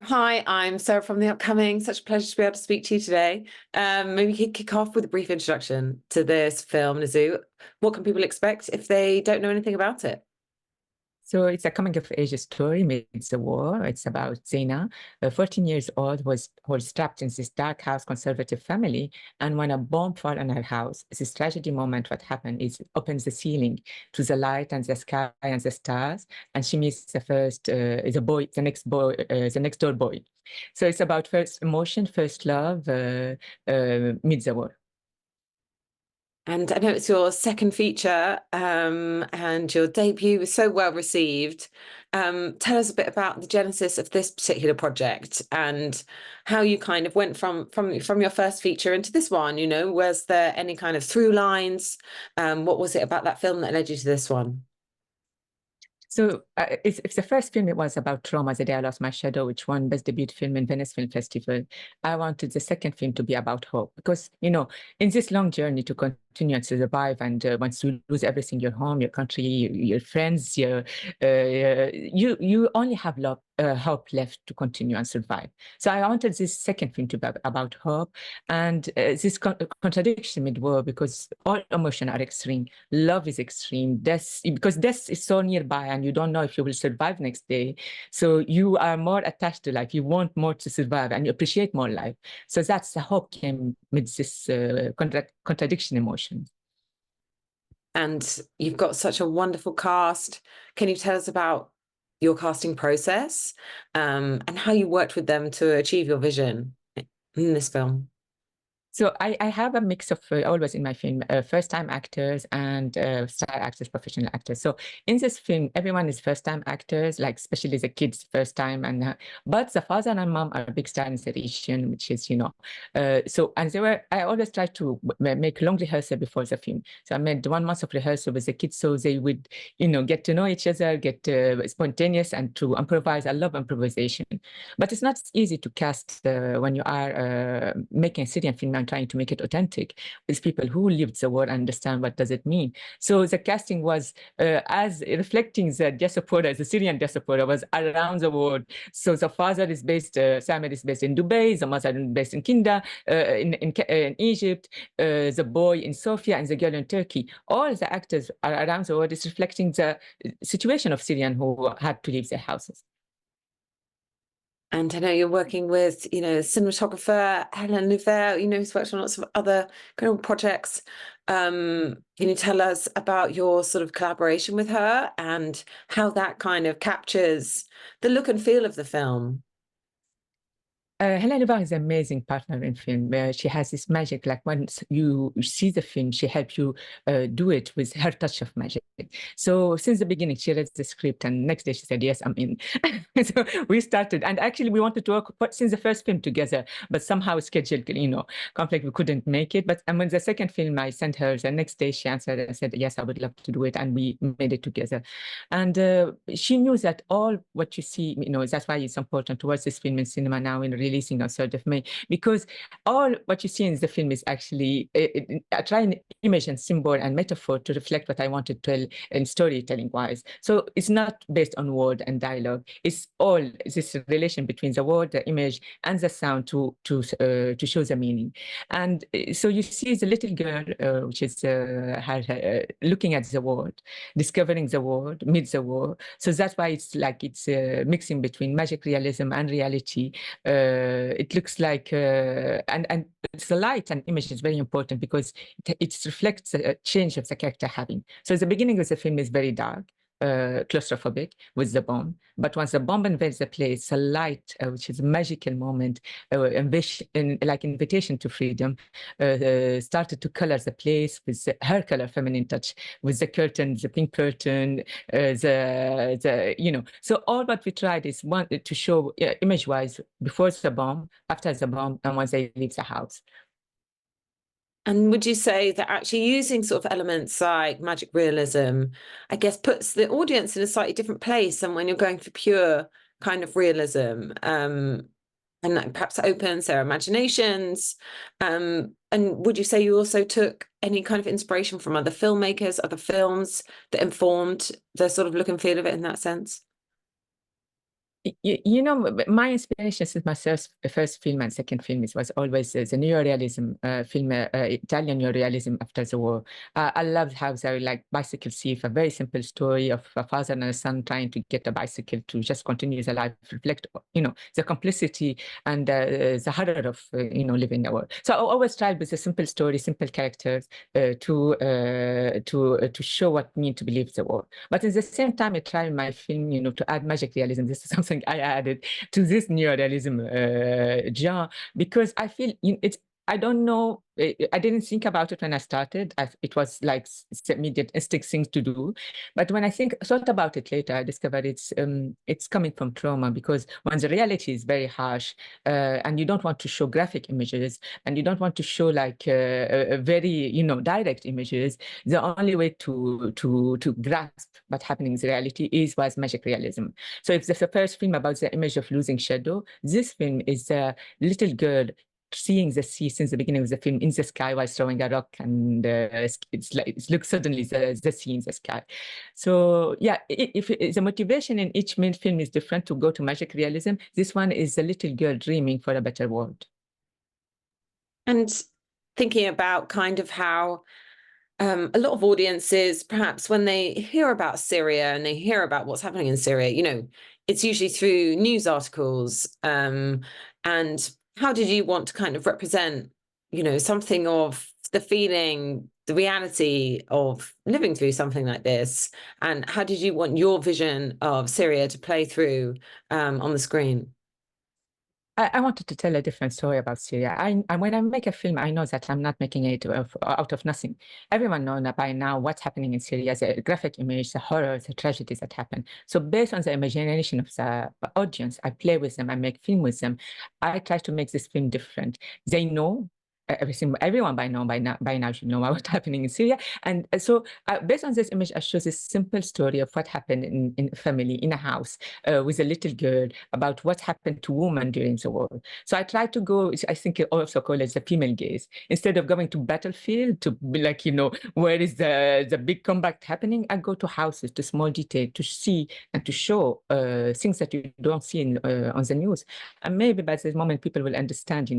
Hi, I'm Sarah from The Upcoming. Such a pleasure to be able to speak to you today. Maybe we could kick off with a brief introduction to this film, Nezouh. What can people expect if they don't know anything about it? So it's a coming of age story amidst the war. It's about Zena, a 14 years old, was trapped in this dark house conservative family. And when a bomb fell on her house, this tragedy moment, what happened is it opens the ceiling to the light and the sky and the stars. And she meets the next door boy. So it's about first emotion, first love, meets the war. And I know it's your second feature, and your debut was so well received. Tell us a bit about the genesis of this particular project and how you kind of went from your first feature into this one. Was there any kind of through lines? What was it about that film that led you to this one? So it's the first film. It was about trauma, The Day I Lost My Shadow, which won Best Debut Film in Venice Film Festival. I wanted the second film to be about hope because, in this long journey to continue and to survive, and once you lose everything, your home, your country, your friends, you only have love, hope left to continue and survive. So I wanted this second film to be about hope and this contradiction mid-war because all emotion are extreme. Love is extreme. Death, because death is so nearby and you don't know if you will survive next day. So you are more attached to life. You want more to survive and you appreciate more life. So that's the hope came with this contradiction emotion. And you've got such a wonderful cast. Can you tell us about your casting process, and how you worked with them to achieve your vision in this film? So I have a mix of always in my film, first-time actors and star actors, professional actors. So in this film, everyone is first-time actors, like especially the kids first time. But the father and mom are big stars in the region, which is, and I always try to make long rehearsal before the film. So I made 1 month of rehearsal with the kids so they would, get to know each other, get spontaneous and to improvise. I love improvisation. But it's not easy to cast when you are making a Syrian film and trying to make it authentic with people who lived the war and understand what does it mean. So the casting was as reflecting the diaspora, the Syrian diaspora was around the world. So the father is based, Samer is based in Dubai, the mother is based in Kinda, in Egypt, the boy in Sofia, and the girl in Turkey. All the actors are around the world is reflecting the situation of Syrians who had to leave their houses. And I know you're working with, cinematographer Helen Louver, who's worked on lots of other kind of projects. Can you tell us about your sort of collaboration with her and how that kind of captures the look and feel of the film? Helena is an amazing partner in film. She has this magic, like once you see the film, she helps you do it with her touch of magic. So since the beginning, she read the script and next day she said, yes, I'm in. So we started, and actually we wanted to work since the first film together, but somehow scheduled, conflict, we couldn't make it. But when the second film, I sent her, the next day she answered and said, yes, I would love to do it. And we made it together. And she knew that all what you see, that's why it's important to watch this film in cinema now in releasing on 3rd of May, because all what you see in the film is actually trying image and symbol and metaphor to reflect what I wanted to tell in storytelling wise. So it's not based on word and dialogue. It's all this relation between the word, the image, and the sound to show the meaning. And so you see the little girl, which is her looking at the world, discovering the world, meet the world. So that's why it's like it's mixing between magic realism and reality. It looks like and it's the light and image is very important because it reflects a change of the character having. So the beginning of the film is very dark, claustrophobic with the bomb. But once the bomb invades the place, the light, which is a magical moment, like invitation to freedom, started to color the place with her color, feminine touch, with the curtain, the pink curtain, So all what we tried is one to show image-wise before the bomb, after the bomb, and once they leave the house. And would you say that actually using sort of elements like magic realism, I guess, puts the audience in a slightly different place than when you're going for pure kind of realism, and that perhaps opens their imaginations? And would you say you also took any kind of inspiration from other filmmakers, other films that informed the sort of look and feel of it in that sense? You know, my inspiration since my first film and second film was always the neorealism film, Italian neorealism after the war. I loved how they like bicycle thief, a very simple story of a father and a son trying to get a bicycle to just continue their life, reflect, the complicity and the horror of, living in the world. So I always tried with a simple story, simple characters to show what it means to believe the war. But at the same time, I tried in my film, to add magic realism. This is something I added to this neorealism genre because I feel it's. I don't know. I didn't think about it when I started. It was like immediate instinct thing to do, but when I thought about it later, I discovered it's coming from trauma because when the reality is very harsh, and you don't want to show graphic images, and you don't want to show like very direct images, the only way to grasp what's happening in the reality was magic realism. So if there's the first film about the image of losing shadow, this film is a little girl seeing the sea since the beginning of the film in the sky while throwing a rock, and it's like it looks suddenly the sea in the sky. So yeah, if the motivation in each main film is different to go to magic realism, this one is a little girl dreaming for a better world. And thinking about kind of how a lot of audiences, perhaps when they hear about Syria and they hear about what's happening in Syria, it's usually through news articles. And how did you want to kind of represent, something of the feeling, the reality of living through something like this? And how did you want your vision of Syria to play through on the screen? I wanted to tell a different story about Syria. When I make a film, I know that I'm not making it out of nothing. Everyone knows by now what's happening in Syria, the graphic image, the horrors, the tragedies that happen. So based on the imagination of the audience, I play with them, I make film with them. I try to make this film different. They know everything, everyone by now should know what's happening in Syria. And so based on this image, I show this simple story of what happened in a family, in a house, with a little girl, about what happened to women during the war. So I try to go, I think I also call it the female gaze. Instead of going to battlefield to be like, where is the big combat happening, I go to houses, to small detail, to see and to show things that you don't see on the news. And maybe by this moment, people will understand,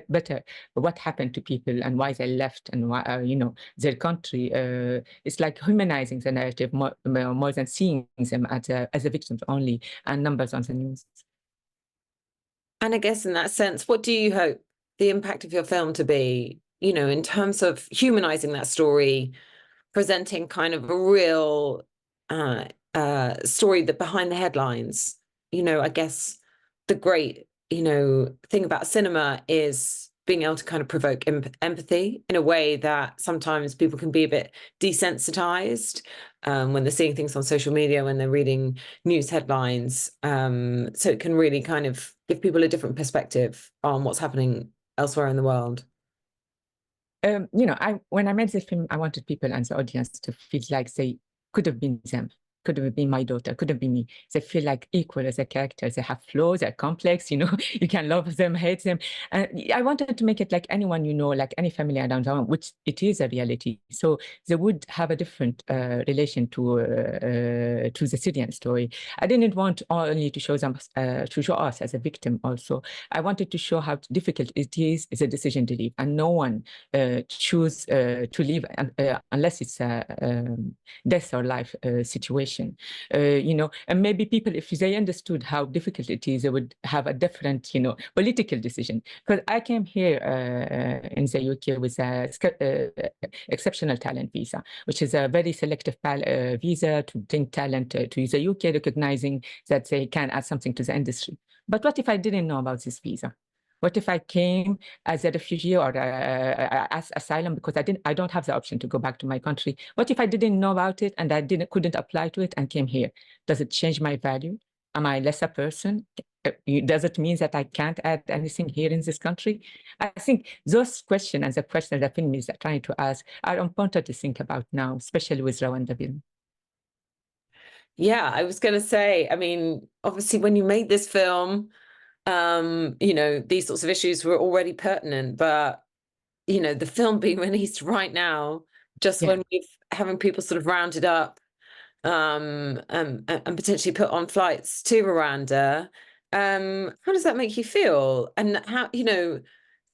better what happened to people and why they left and why, their country. It's like humanizing the narrative more than seeing them as a victims only and numbers on the news. And I guess in that sense, what do you hope the impact of your film to be, in terms of humanizing that story, presenting kind of a real story that behind the headlines? I guess the great, thing about cinema is being able to kind of provoke empathy in a way that sometimes people can be a bit desensitized when they're seeing things on social media, when they're reading news headlines. So it can really kind of give people a different perspective on what's happening elsewhere in the world. When I made this film, I wanted people and the audience to feel like they could have been them, could have been my daughter, could have been me. They feel like equal as a character. They have flaws, they're complex, you can love them, hate them. And I wanted to make it like anyone like any family around town, which it is a reality. So they would have a different relation to the Syrian story. I didn't want only to show them, to show us as a victim also. I wanted to show how difficult it is a decision to leave, and no one choose to leave unless it's a death or life situation. And maybe people, if they understood how difficult it is, they would have a different, political decision. Because I came here in the UK with a exceptional talent visa, which is a very selective visa to bring talent to the UK, recognizing that they can add something to the industry. But what if I didn't know about this visa? What if I came as a refugee or as asylum because I don't have the option to go back to my country? What if I didn't know about it and I couldn't apply to it and came here? Does it change my value? Am I less a person? Does it mean that I can't add anything here in this country? I think those questions and the questions that film is trying to ask are important to think about now, especially with Rwanda film. Yeah, I was going to say, I mean, obviously, when you made this film, these sorts of issues were already pertinent, but the film being released right now, just when we're having people sort of rounded up and potentially put on flights to Rwanda, How does that make you feel? And how,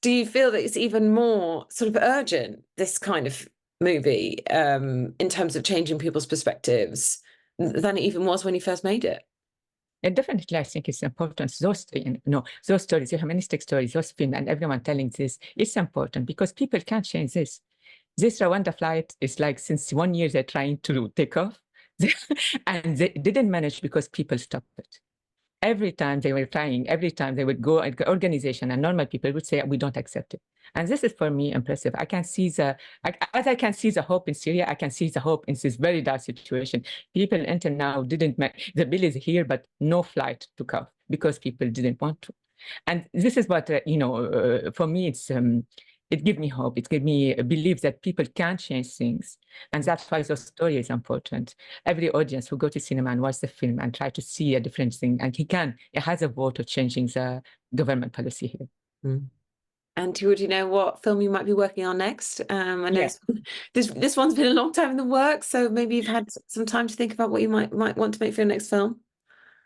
do you feel that it's even more sort of urgent, this kind of movie, in terms of changing people's perspectives than it even was when you first made it? And definitely, I think it's important. Those stories, the humanistic stories, those films, and everyone telling this, it's important because people can't change this. This Rwanda flight is like since 1 year they're trying to take off, and they didn't manage because people stopped it. Every time they were trying, every time they would go, organization and normal people would say, we don't accept it. And this is for me impressive. I can see as I can see the hope in Syria, I can see the hope in this very dark situation. People until now didn't make, the bill is here, but no flight took off because people didn't want to. And this is what, for me, it gives me hope. It gives me a belief that people can change things. And that's why the story is important. Every audience who go to cinema and watch the film and try to see a different thing, and he has a vote of changing the government policy here. Mm. And do you already know what film you might be working on next? I know this one's been a long time in the works, so maybe you've had some time to think about what you might want to make for your next film.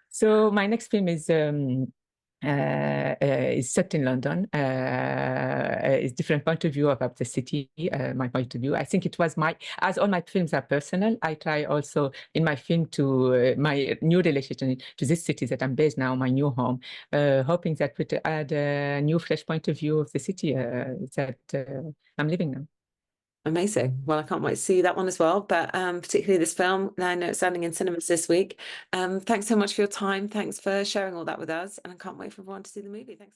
So my next film is set in London. It's different point of view about the city, my point of view. I think it was as all my films are personal, I try also in my film to my new relation to this city that I'm based now, my new home, hoping that would add a new fresh point of view of the city that I'm living now. Amazing. Well, I can't wait to see that one as well, but particularly this film. I know it's standing in cinemas this week. Thanks so much for your time. Thanks for sharing all that with us, and I can't wait for everyone to see the movie. Thanks.